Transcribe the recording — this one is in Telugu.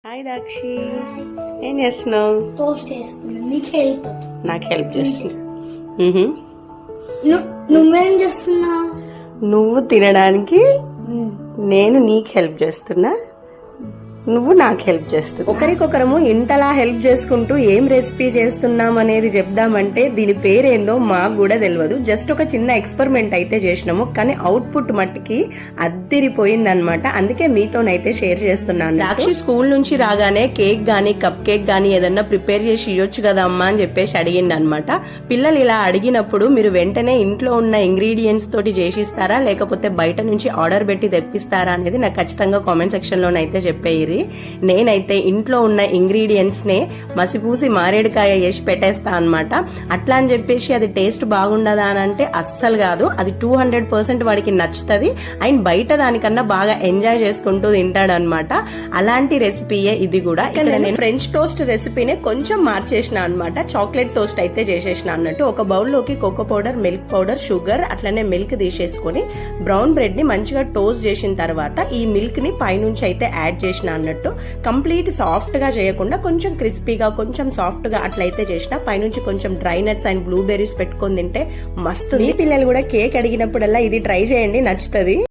హాయ్ దాక్షి, ఏం చేస్తున్నావు? టోస్ట్ చేస్తున్నా. నాకు హెల్ప్ చేస్తున్నా. నువ్వేం చేస్తున్నావు? నువ్వు తినడానికి నేను నీకు హెల్ప్ చేస్తున్నా, నువ్వు నాకు హెల్ప్ చేస్తున్నావు. ఒకరికొకరము ఇంతలా హెల్ప్ చేసుకుంటూ ఏం రెసిపీ చేస్తున్నాం అనేది చెప్దామంటే దీని పేరేందో మాకు కూడా తెలియదు. జస్ట్ ఒక చిన్న ఎక్స్పెరిమెంట్ అయితే చేసినాము, కానీ అవుట్పుట్ మట్టికి అద్దిరిపోయింది అనమాట. అందుకే మీతోనైతే షేర్ చేస్తున్నాను. దాక్షి స్కూల్ నుంచి రాగానే కేక్ గానీ కప్ కేక్ గానీ ఏదన్నా ప్రిపేర్ చేసి ఇవ్వచ్చు కదా అమ్మా అని చెప్పేసి అడిగింది అనమాట. పిల్లలు ఇలా అడిగినప్పుడు మీరు వెంటనే ఇంట్లో ఉన్న ఇంగ్రీడియంట్స్ తోటి చేసిస్తారా లేకపోతే బయట నుంచి ఆర్డర్ పెట్టి తెప్పిస్తారా అనేది నాకు ఖచ్చితంగా కామెంట్ సెక్షన్ లోనైతే చెప్పేయి. నేనైతే ఇంట్లో ఉన్న ఇంగ్రీడియంట్స్ నే మసిపూసి మారేడుకాయ వేసి పెట్టేస్తా అనమాట. అట్లా అని చెప్పేసి అది టేస్ట్ బాగుండదా అని అంటే అస్సలు కాదు. అది 200% వాడికి నచ్చుతుంది అండ్ బయట దానికన్నా బాగా ఎంజాయ్ చేసుకుంటూ తింటాడు అనమాట. అలాంటి రెసిపీయే ఇది కూడా. ఇక్కడ నేను ఫ్రెంచ్ టోస్ట్ రెసిపీనే కొంచెం మార్చేసిన అనమాట. చాక్లెట్ టోస్ట్ అయితే చేసేసిన అన్నట్టు. ఒక బౌల్లోకి cocoa powder, milk powder, sugar అట్లనే మిల్క్ తీసేసుకొని బ్రౌన్ బ్రెడ్ ని మంచిగా టోస్ట్ చేసిన తర్వాత ఈ మిల్క్ ని పైనుంచి అయితే యాడ్ చేసిన అన్నట్టు. కంప్లీట్ సాఫ్ట్ గా చేయకుండా కొంచెం క్రిస్పీగా కొంచెం సాఫ్ట్ గా అట్లయితే చేసిన. పైనుంచి కొంచెం డ్రై నట్స్ అండ్ బ్లూబెర్రీస్ పెట్టుకొని తింటే మస్తు. పిల్లలు కూడా కేక్ అడిగినప్పుడల్లా ఇది ట్రై చేయండి, నచ్చుతుంది.